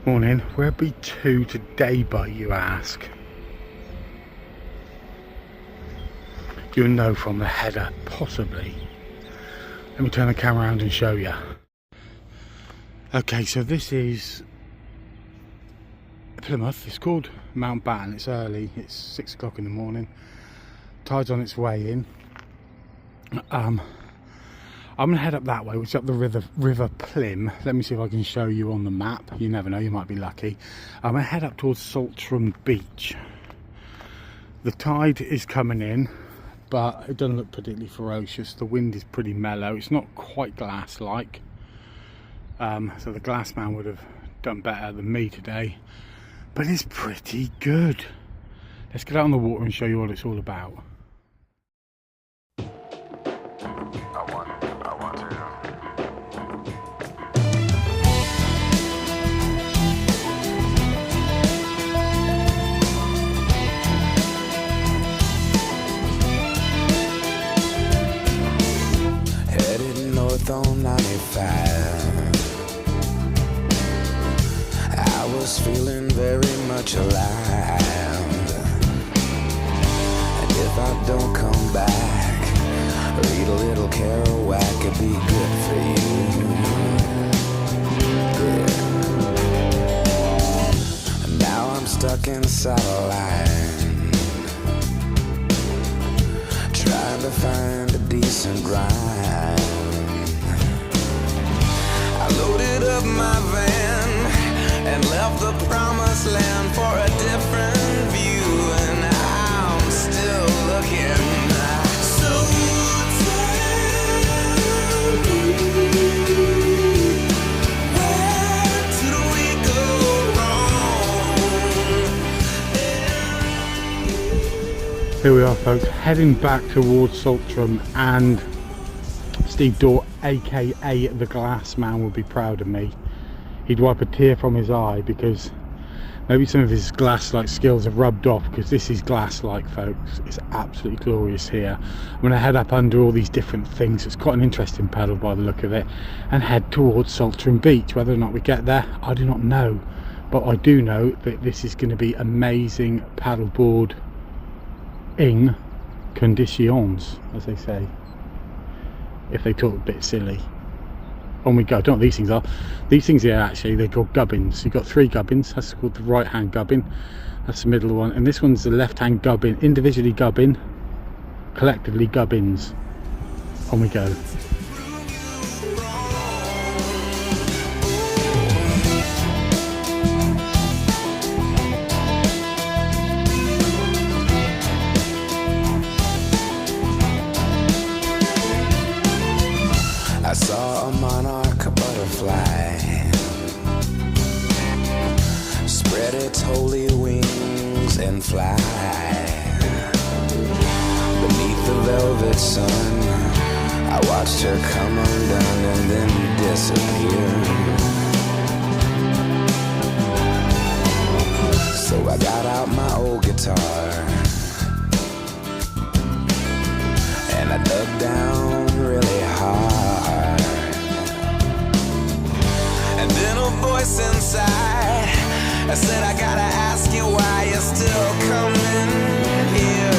Morning. Where be to today, but you ask? You'll know from the header, possibly. Let me turn the camera around and show you. Okay, so this is Plymouth. It's called Mountbatten. It's early. It's 6 o'clock in the morning. Tide's on its way in. I'm gonna head up that way, which is up the river Plym. Let me see if I can show you on the map. You never know, you might be lucky. I'm gonna head up towards Saltram Beach. The tide is coming in, but it doesn't look particularly ferocious. The wind is pretty mellow. It's not quite glass-like. So the glass man would have done better than me today. But it's pretty good. Let's get out on the water and show you what it's all about. On 95, I was feeling very much alive. And if I don't come back, read a little Kerouac could be good for you. Yeah. And now I'm stuck inside a line, trying to find a decent grind. I loaded up my van and left the promised land for a different view, and I'm still looking. So tell me, where did we go wrong? Here we are, folks, heading back towards Saltram, and Steve Dorr, aka the Glass Man, would be proud of me. He'd wipe a tear from his eye because maybe some of his glass-like skills have rubbed off, because this is glass-like, folks. It's absolutely glorious here. I'm going to head up under all these different things. It's quite an interesting paddle by the look of it, and head towards Saltram Beach. Whether or not we get there, I do not know, but I do know that this is going to be amazing paddleboarding conditions, as they say, if they talk a bit silly. On we go. I don't know what these things are. These things here, actually, they're called Gubbins. You've got 3 Gubbins. That's called the right hand gubbin. That's the middle one. And this one's the left hand gubbin. Individually gubbin, collectively Gubbins. On we go. I saw a monarch butterfly spread its holy wings and fly beneath the velvet sun. I watched her come undone and then disappear. So I got out my old guitar and I dug down really hard. And then a voice inside, I said, I gotta ask you why you're still coming here.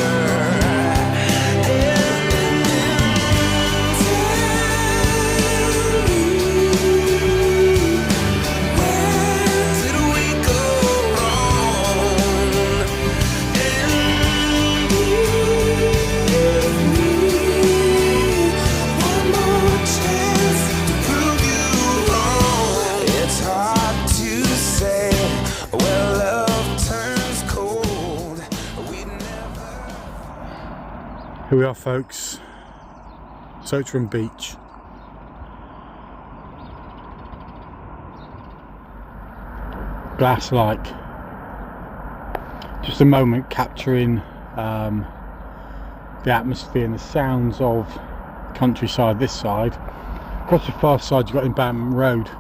Where did we go wrong? And give me one more chance to prove you wrong. It's hard to say where love turns cold. We'd never. Here we are, folks. Saltram Beach. Glass-like. Just a moment capturing the atmosphere and the sounds of countryside this side. Across the far side you've got Embankment Road.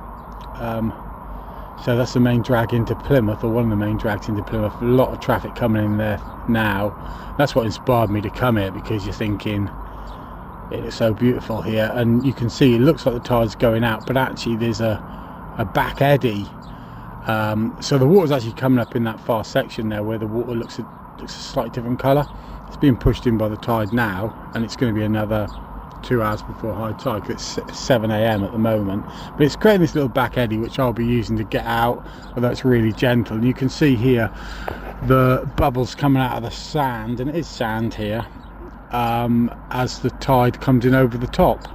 So that's the main drag into Plymouth, or one of the main drags into Plymouth. A lot of traffic coming in there now. That's what inspired me to come here, because you're thinking it is so beautiful here, and you can see it looks like the tide's going out, but actually there's a back eddy So the water's actually coming up in that far section there where the water looks a slightly different colour. It's being pushed in by the tide now, and it's going to be another 2 hours before high tide, because it's 7 AM at the moment. But it's creating this little back eddy which I'll be using to get out, although it's really gentle. And you can see here the bubbles coming out of the sand, and it is sand here, as the tide comes in over the top.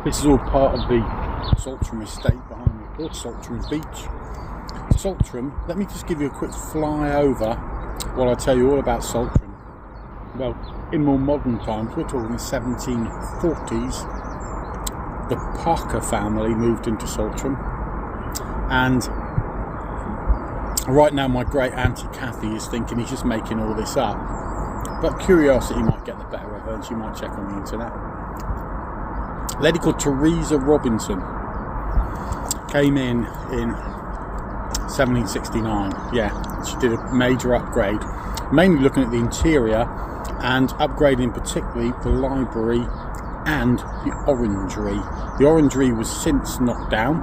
This is all part of the Saltram estate behind me, called Saltram Beach. Saltram, let me just give you a quick fly over while I tell you all about Saltram. Well, in more modern times, we're talking the 1740s, the Parker family moved into Saltram, and right now my great auntie Kathy is thinking he's just making all this up, but curiosity might get the better of her and she might check on the internet. A lady called Teresa Robinson came in 1769. Yeah, she did a major upgrade, mainly looking at the interior and upgrading particularly the library and the orangery. The orangery was since knocked down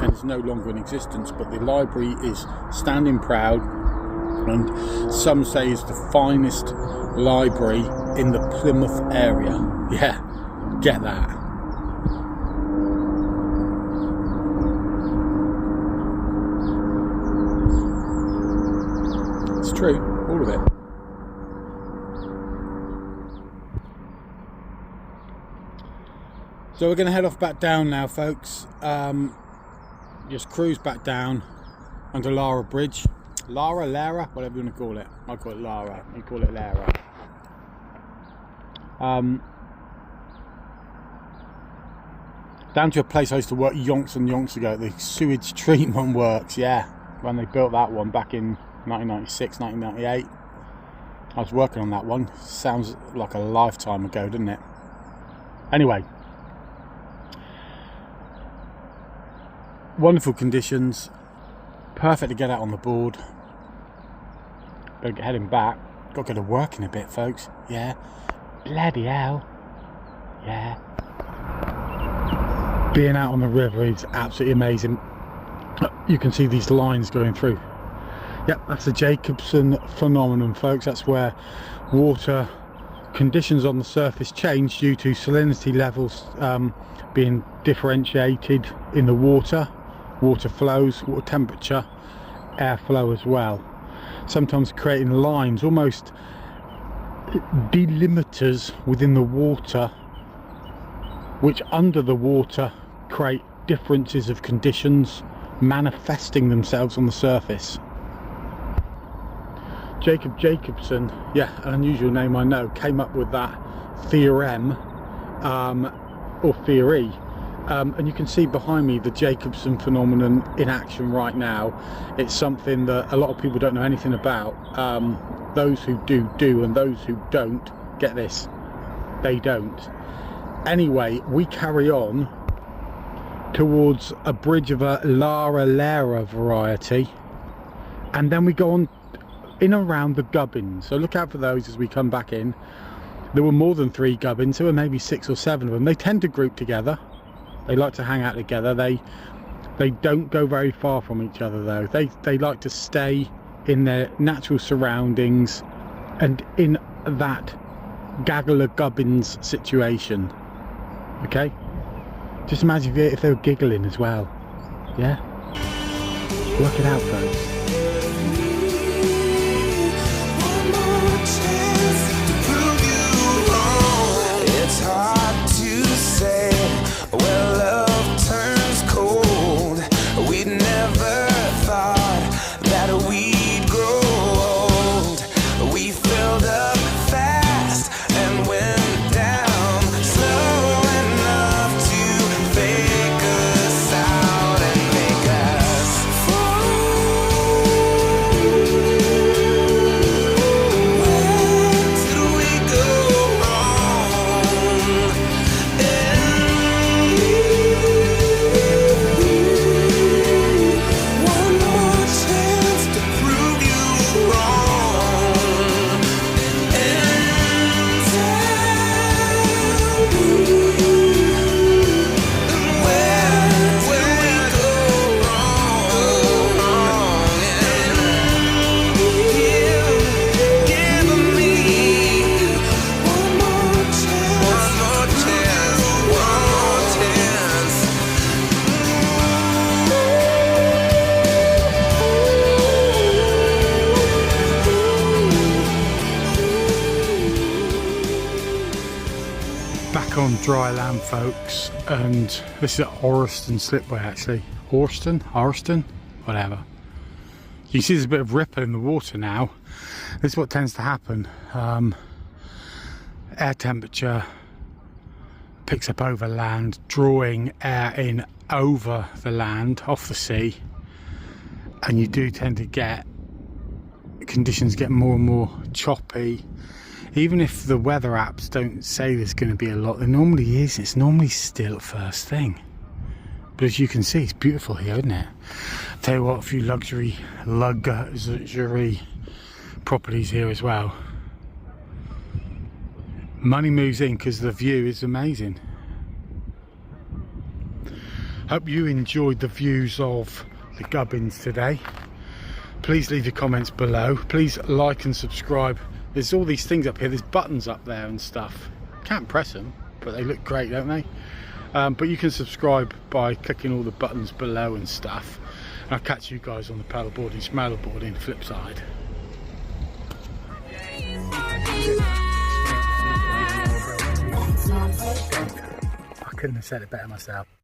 and is no longer in existence, but the library is standing proud, and some say is the finest library in the Plymouth area. Yeah, get that. It's true, all of it. So we're going to head off back down now, folks. Just cruise back down under Lara Bridge. Lara, whatever you want to call it. I call it Lara, you call it Lara. Down to a place I used to work yonks and yonks ago, the sewage treatment works, yeah. When they built that one back in 1996, 1998. I was working on that one. Sounds like a lifetime ago, doesn't it? Anyway. Wonderful conditions, perfect to get out on the board. Better get heading back. Got to go to work in a bit, folks. Yeah, bloody hell. Yeah. Being out on the river is absolutely amazing. You can see these lines going through. Yep, that's the Jacobson phenomenon, folks. That's where water conditions on the surface change due to salinity levels being differentiated in the water flows, water temperature, airflow as well, sometimes creating lines, almost delimiters within the water, which under the water create differences of conditions manifesting themselves on the surface. Jacob Jacobson, yeah, an unusual name I know, came up with that theorem or theory. And you can see behind me the Jacobson phenomenon in action right now. It's something that a lot of people don't know anything about. Those who do, and those who don't, get this, they don't. Anyway, we carry on towards a bridge of a Lara variety, and then we go on in around the Gubbins. So look out for those as we come back in. There were more than 3 Gubbins, there were maybe 6 or 7 of them. They tend to group together. They like to hang out together. They don't go very far from each other though. They like to stay in their natural surroundings and in that gaggle of Gubbins situation. Okay? Just imagine if they were giggling as well. Yeah? Work it out, folks. dry land, folks, and this is at Orriston Slipway actually. Orriston, whatever. You see there's a bit of ripple in the water now. This is what tends to happen. Air temperature picks up over land, drawing air in over the land, off the sea, and you do tend to get conditions get more and more choppy. Even if the weather apps don't say there's going to be a lot, there normally is. It's normally still first thing. But as you can see, it's beautiful here, isn't it? I'll tell you what, a few luxury properties here as well. Money moves in because the view is amazing. Hope you enjoyed the views of the Gubbins today. Please leave your comments below. Please like and subscribe. There's all these things up here. There's buttons up there and stuff. Can't press them, but they look great, don't they? But you can subscribe by clicking all the buttons below and stuff. And I'll catch you guys on the paddleboarding, smaddleboarding flip side. I couldn't have said it better myself.